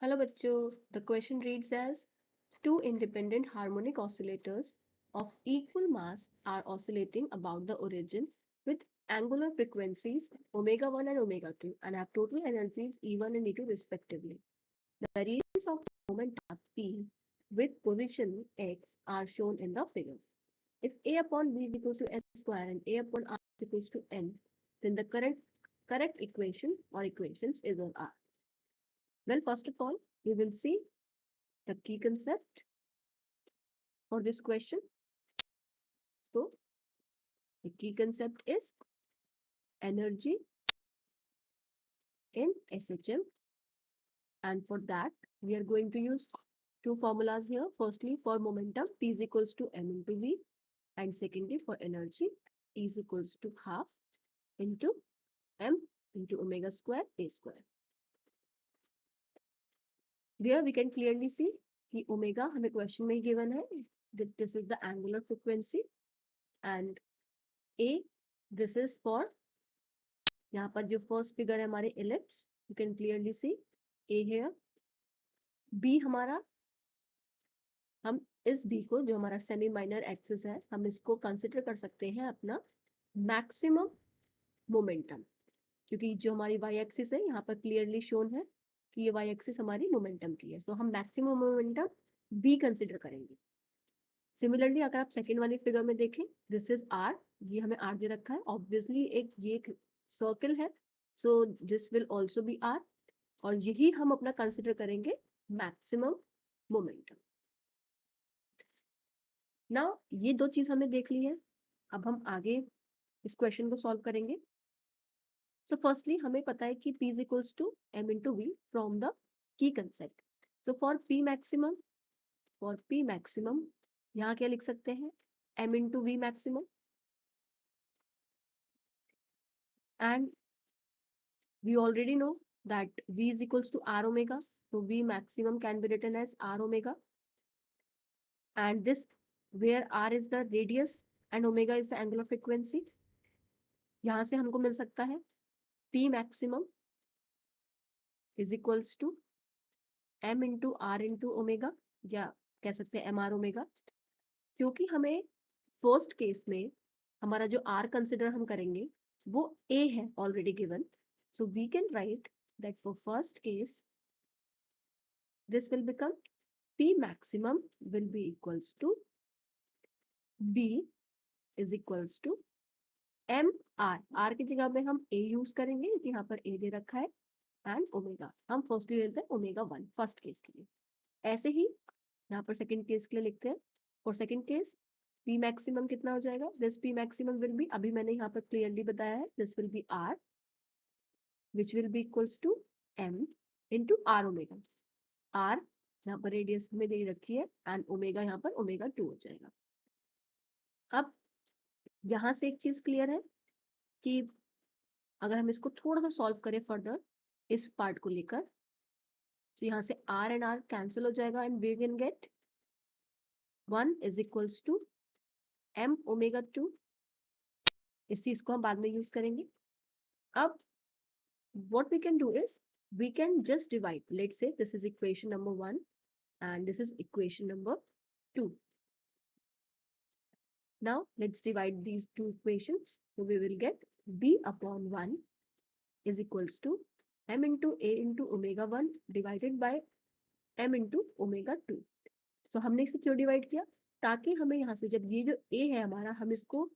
Hello bachcho, the question reads as two independent harmonic oscillators of equal mass are oscillating about the origin with angular frequencies omega 1 and omega 2 and have total energies E1 and E2 respectively. The variations of momenta P with position x are shown in the figures. If A upon B is equal to S square and A upon R is equal to N, then the correct equation or equations is on R. Well, first of all, we will see the key concept for this question. So the key concept is energy in SHM, and for that we are going to use two formulas here. Firstly, for momentum P is equals to m into v, and secondly for energy E is equals to half into m into omega square a square. Where we can clearly see कि omega हमें question में given है, that this is the angular frequency, and a this is for यहाँ पर जो first figure है हमारे ellipse, you can clearly see A here, B हमारा, हम इस बी को जो हमारा सेमी माइनर एक्सिस है हम इसको कंसिडर कर सकते हैं अपना मैक्सिमम मोमेंटम, क्योंकि जो हमारी वाई एक्सिस है यहाँ पर क्लियरली शोन है कि ये वाई एक्सिस हमारी मोमेंटम की है, तो हम मैक्सिमम मोमेंटम बी कंसिडर करेंगे. सिमिलरली अगर आप सेकेंड वाली फिगर में देखें, दिस इज आर, ये हमें आर दे रखा है, ऑब्वियसली ये एक सर्कल है, so this will also be R, और यही हम अपना कंसिडर करेंगे मैक्सिमम मोमेंटम. नाउ ये दो चीज हमने देख ली है, अब हम आगे इस क्वेश्चन को सॉल्व करेंगे. तो फर्स्टली हमें पता है कि P is equals to m into V from the की कंसेप्ट. तो फॉर P मैक्सिमम यहाँ क्या लिख सकते हैं, m into V maximum, and we already know that V is equals to R omega. So V maximum can be written as R omega. And this, where R is the radius and omega is the angular frequency, यहाँ से हमको मिल सकता है P maximum is equals to M into R into omega, या कह सकते हैं MR omega, क्योंकि हमें फर्स्ट केस में हमारा जो R कंसिडर हम करेंगे वो A है already given. So we can write that for first case this will become P maximum will be equals to B is equals to M R. R की जगह में हम A यूज करेंगे क्योंकि यहाँ पर A दे रखा है, एंड ओमेगा हम फर्स्टली लेते हैं ओमेगा 1 फर्स्ट केस के लिए. ऐसे ही यहाँ पर सेकंड केस के लिए लिखते हैं. For second case P maximum कितना हो जाएगा, this P maximum will be, अभी मैंने यहाँ पर क्लियरली बताया है, this will B R which will be equals to M into R omega. R यहाँ पर रेडियस में दे रखी है एंड ओमेगा यहाँ पर ओमेगा 2 हो जाएगा. अब यहाँ से एक चीज क्लियर है कि अगर हम इसको थोड़ा सा सॉल्व करें फर्दर इस पार्ट को लेकर, तो यहाँ से R एंड R कैंसिल हो जाएगा and we can get 1 is equals to M omega 2. इस चीज को हम बाद में यूज करेंगे. अब what we can do is we can just divide. Let's say this is equation number 1 and this is equation number 2. Now let's divide these two equations. So we will get B upon 1 is equals to M into A into omega 1 divided by M into omega 2. So हमने इसे क्यों divide किया, ताकि हमें यहाँ से जब ये जो A है हमारा, हम इसको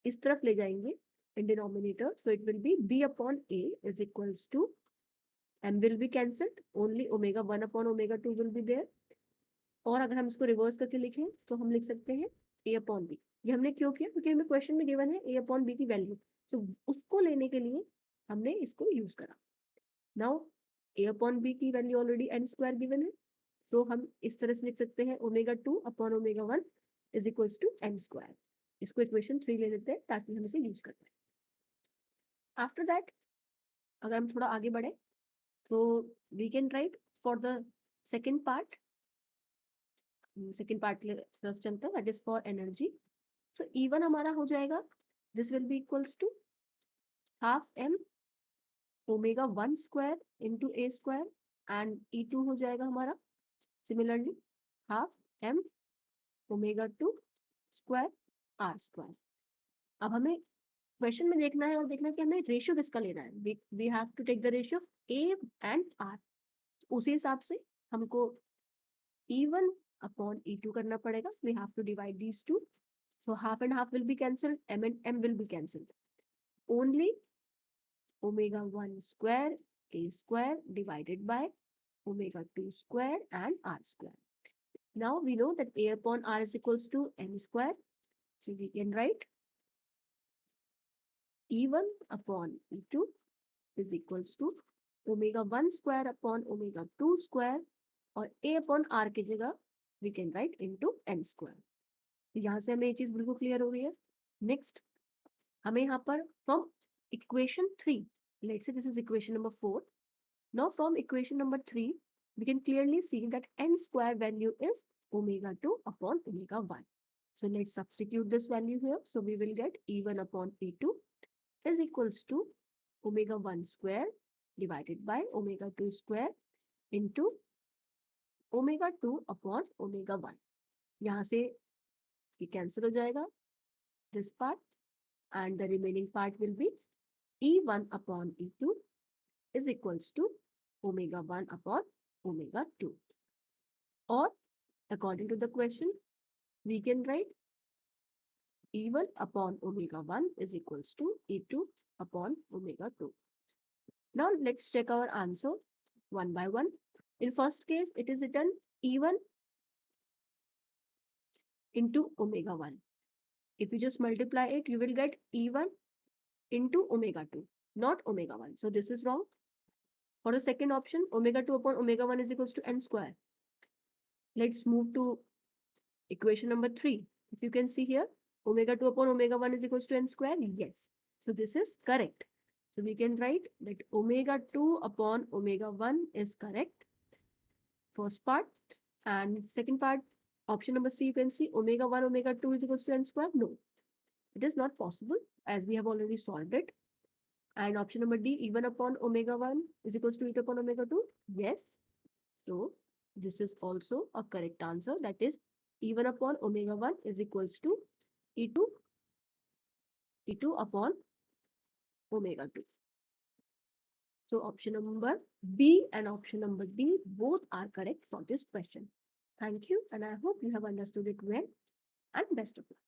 इस तरफ ले जाएंगे in denominator, so it will be B upon A is equals to M will be cancelled, only omega 1 upon omega 2 will be there. और अगर हम इसको रिवर्स करके लिखें तो हम लिख सकते हैं A upon B. ये हमने क्यों किया, क्योंकि हमें क्वेश्चन में गिवन है A upon B की वैल्यू, तो उसको लेने के लिए हमने इसको यूज करा. नाउ A upon B की value already n square given है, तो हम इस तरह से लिख सकते हैं omega 2 upon omega 1 is equals to n square. इसको इक्वेशन 3 ले लेते हैं ताकि हम इसे यूज कर पाए. आफ्टर दैट अगर हम थोड़ा आगे बढ़े तो we can write for the second part की तरफ चलते हैं, that is for energy. So E1 हमारा हो जाएगा, this will be equals to half M omega 1 square into A square and E2 हो जाएगा हमारा similarly half m omega 2 square r square. अब हमें क्वेश्चन में देखना है और देखना है कि हमें रेशियो किसका लेना है। We have to take the ratio of a and r। उसी हिसाब से हमको E1 upon E2 करना पड़ेगा। We have to divide these two. So half and half will be cancelled. M and M will be cancelled. Only omega 1 square A square divided by omega 2 square and R square. Now we know that A upon R is equals to M square. So we can write E1 upon E2 is equals to omega 1 square upon omega 2 square और A upon R की जगह we can write into N square. यहाँ से हमें ये चीज बिल्कुल clear हो गई है। नेक्स्ट हमें यहाँ पर from equation 3, let's say this is equation number 4। Now from equation number 3 we can clearly see that n square value is omega 2 upon omega 1. So let's substitute this value here. So we will get E1 upon E2 is equals to omega 1 square divided by omega 2 square into omega 2 upon omega 1. यहाँ से ये cancel हो जाएगा this part and the remaining part will be E1 upon E2 is equals to omega 1 upon omega 2. Or according to the question, we can write E1 upon omega 1 is equals to E2 upon omega 2. Now let's check our answer one by one. In first case, it is written E1 into omega 1. If you just multiply it, you will get E1 into omega 2, not omega 1. So this is wrong. For the second option, omega 2 upon omega 1 is equals to n square. Let's move to equation number 3. If you can see here, omega 2 upon omega 1 is equals to n square. Yes. So this is correct. So we can write that omega 2 upon omega 1 is correct. First part. And second part, option number C, you can see omega 1 omega 2 is equals to n square. No, it is not possible as we have already solved it. And option number D, E1 upon omega 1 is equals to E2 upon omega 2. Yes. So this is also a correct answer. That is E1 upon omega 1 is equals to E2 upon omega 2. So option number B and option number D both are correct for this question. Thank you and I hope you have understood it well and best of luck.